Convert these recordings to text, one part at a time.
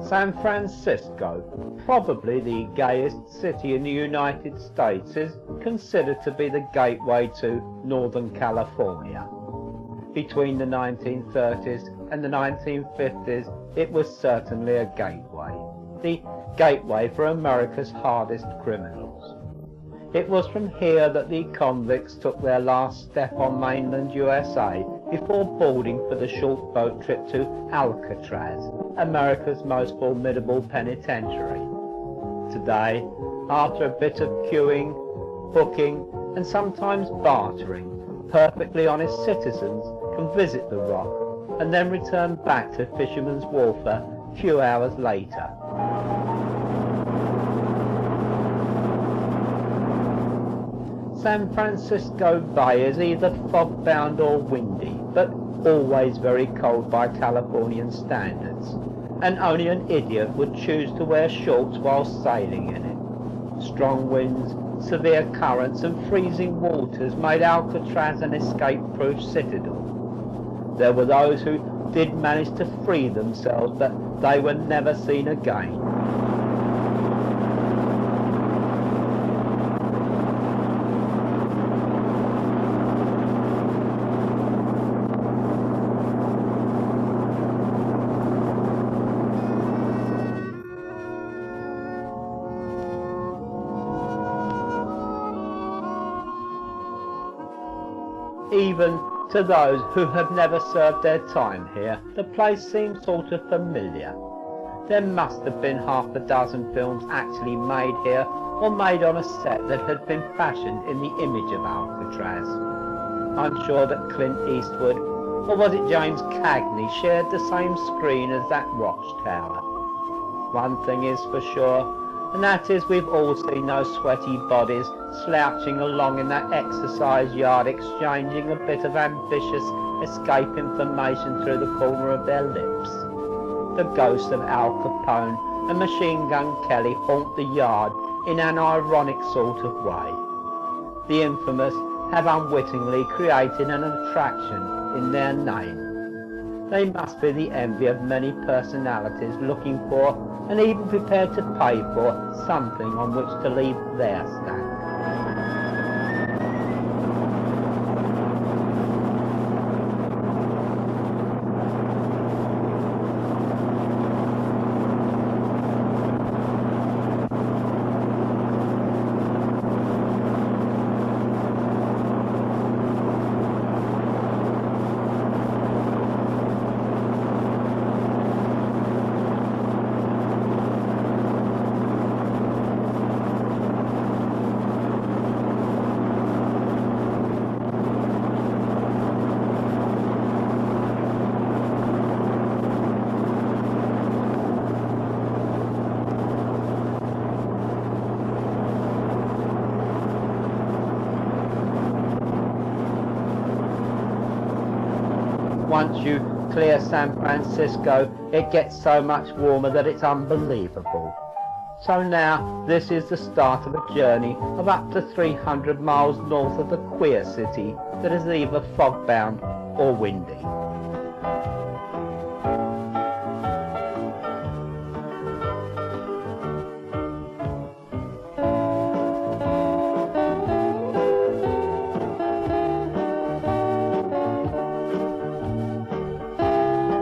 San Francisco, probably the gayest city in the United States, is considered to be the gateway to Northern California. Between the 1930s and the 1950s, it was certainly a gateway. The gateway for America's hardest criminals. It was from here that the convicts took their last step on mainland USA before boarding for the short boat trip to Alcatraz, America's most formidable penitentiary. Today, after a bit of queuing, booking, and sometimes bartering, perfectly honest citizens can visit the rock and then return back to Fisherman's Wharf a few hours later. San Francisco Bay is either fog-bound or windy, but always very cold by Californian standards, and only an idiot would choose to wear shorts while sailing in it. Strong winds, severe currents and freezing waters made Alcatraz an escape-proof citadel. There were those who did manage to free themselves, but they were never seen again. Even to those who have never served their time here, the place seems sort of familiar. There must have been half a dozen films actually made here, or made on a set that had been fashioned in the image of Alcatraz. I'm sure that Clint Eastwood, or was it James Cagney, shared the same screen as that watchtower. One thing is for sure, and that is we've all seen those sweaty bodies slouching along in that exercise yard, exchanging a bit of ambitious escape information through the corner of their lips. The ghosts of Al Capone and Machine Gun Kelly haunt the yard in an ironic sort of way. The infamous have unwittingly created an attraction in their name. They must be the envy of many personalities looking for, and even prepared to pay for, something on which to leave their stamp. Once you clear San Francisco, it gets so much warmer that it's unbelievable. So now, this is the start of a journey of up to 300 miles north of the queer city that is either fog-bound or windy.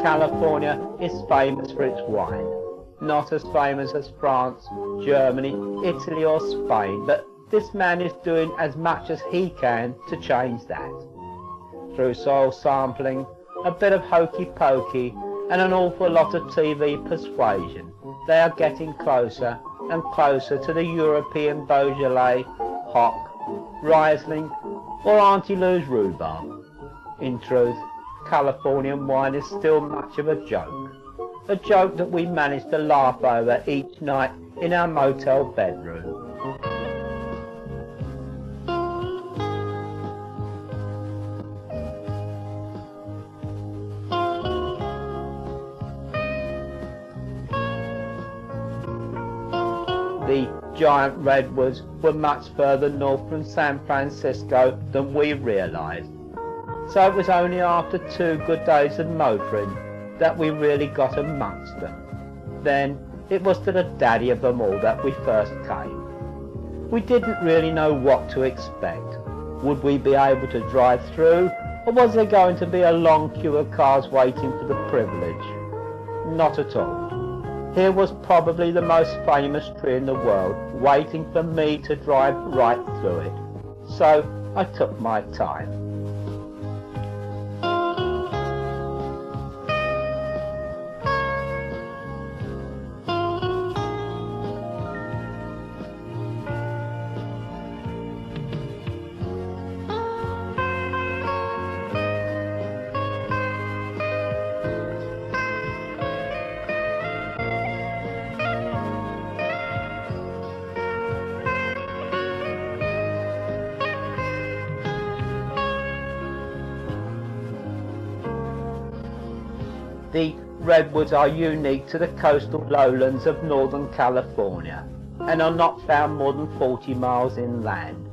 California is famous for its wine. Not as famous as France, Germany, Italy or Spain, but this man is doing as much as he can to change that. Through soil sampling, a bit of hokey pokey and an awful lot of TV persuasion, they are getting closer and closer to the European Beaujolais, Hock, Riesling or Auntie Lou's rhubarb. In truth, Californian wine is still much of a joke that we manage to laugh over each night in our motel bedroom. The giant redwoods were much further north from San Francisco than we realized. So it was only after 2 good days of motoring that we really got amongst them. Then it was to the daddy of them all that we first came. We didn't really know what to expect. Would we be able to drive through, or was there going to be a long queue of cars waiting for the privilege? Not at all. Here was probably the most famous tree in the world, waiting for me to drive right through it. So I took my time. The redwoods are unique to the coastal lowlands of Northern California and are not found more than 40 miles inland.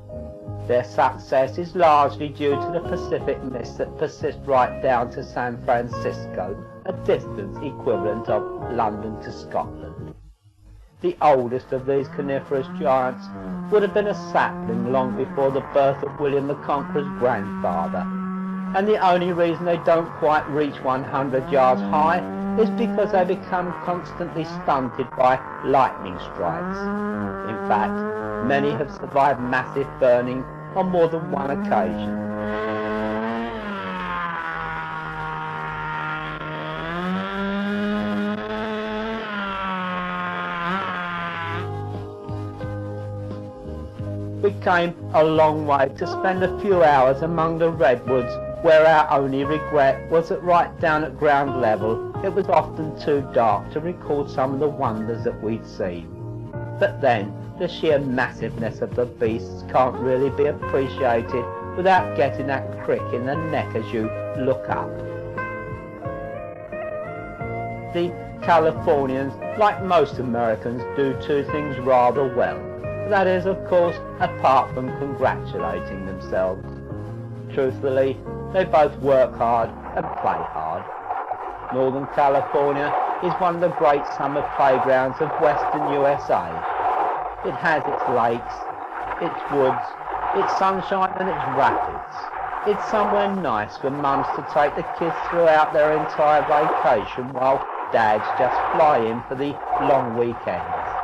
Their success is largely due to the Pacific mist that persists right down to San Francisco, a distance equivalent of London to Scotland. The oldest of these coniferous giants would have been a sapling long before the birth of William the Conqueror's grandfather, and the only reason they don't quite reach 100 yards high is because they become constantly stunted by lightning strikes. In fact, many have survived massive burning on more than one occasion. We came a long way to spend a few hours among the redwoods, where our only regret was that right down at ground level it was often too dark to record some of the wonders that we'd seen. But then, the sheer massiveness of the beasts can't really be appreciated without getting that crick in the neck as you look up. The Californians, like most Americans, do two things rather well. That is, of course, apart from congratulating themselves. Truthfully, they both work hard and play hard. Northern California is one of the great summer playgrounds of Western USA. It has its lakes, its woods, its sunshine and its rapids. It's somewhere nice for mums to take the kids throughout their entire vacation while dads just fly in for the long weekends.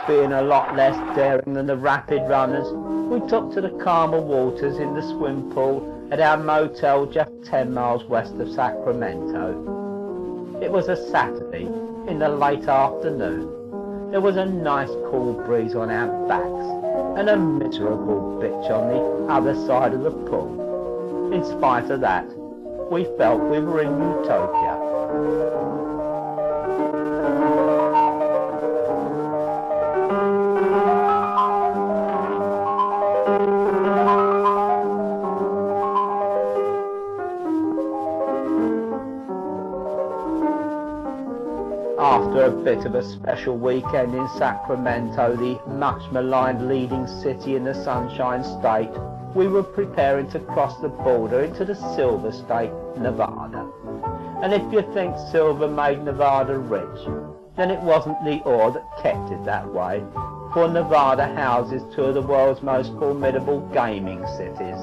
Being a lot less daring than the rapid runners, we took to the calmer waters in the swim pool at our motel just 10 miles west of Sacramento. It was a Saturday, in the late afternoon. There was a nice cool breeze on our backs, and a miserable bitch on the other side of the pool. In spite of that, we felt we were in Utopia. After a bit of a special weekend in Sacramento, the much maligned leading city in the Sunshine State, we were preparing to cross the border into the Silver State, Nevada. And if you think silver made Nevada rich, then it wasn't the ore that kept it that way, for Nevada houses two of the world's most formidable gaming cities.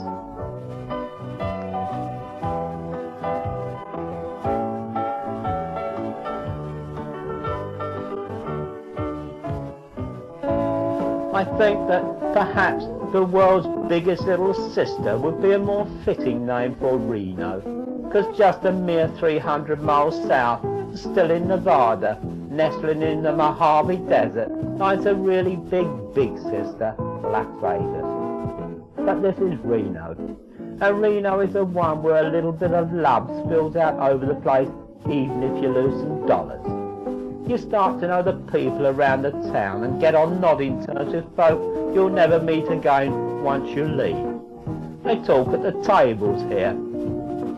I think that perhaps the world's biggest little sister would be a more fitting name for Reno, because just a mere 300 miles south, still in Nevada, nestling in the Mojave Desert, lies a really big sister, Las Vegas. But this is Reno, and Reno is the one where a little bit of love spills out over the place, even if you lose some dollars. You start to know the people around the town and get on nodding terms with folk you'll never meet again once you leave. They talk at the tables here.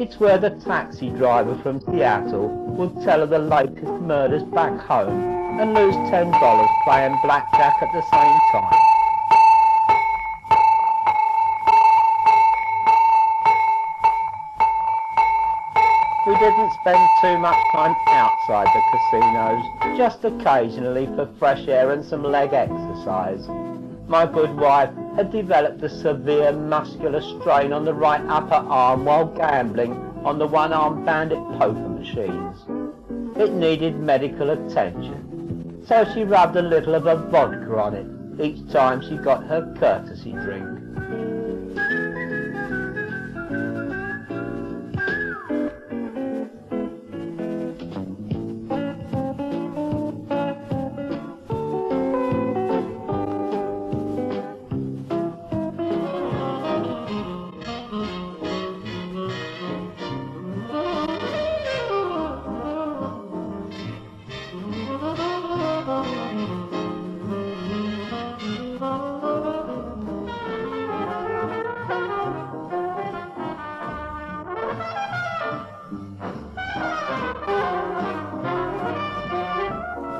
It's where the taxi driver from Seattle will tell of the latest murders back home and lose $10 playing blackjack at the same time. We didn't spend too much time outside the casinos, just occasionally for fresh air and some leg exercise. My good wife had developed a severe muscular strain on the right upper arm while gambling on the one-armed bandit poker machines. It needed medical attention, so she rubbed a little of her vodka on it each time she got her courtesy drink.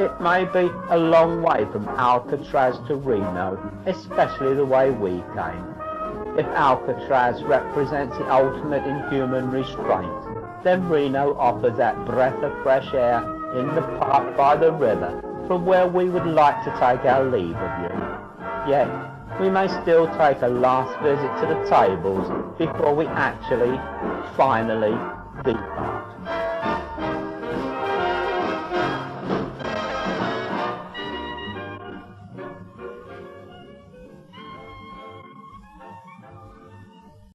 It may be a long way from Alcatraz to Reno, especially the way we came. If Alcatraz represents the ultimate in human restraint, then Reno offers that breath of fresh air in the park by the river from where we would like to take our leave of you. Yet, we may still take a last visit to the tables before we actually, finally, depart.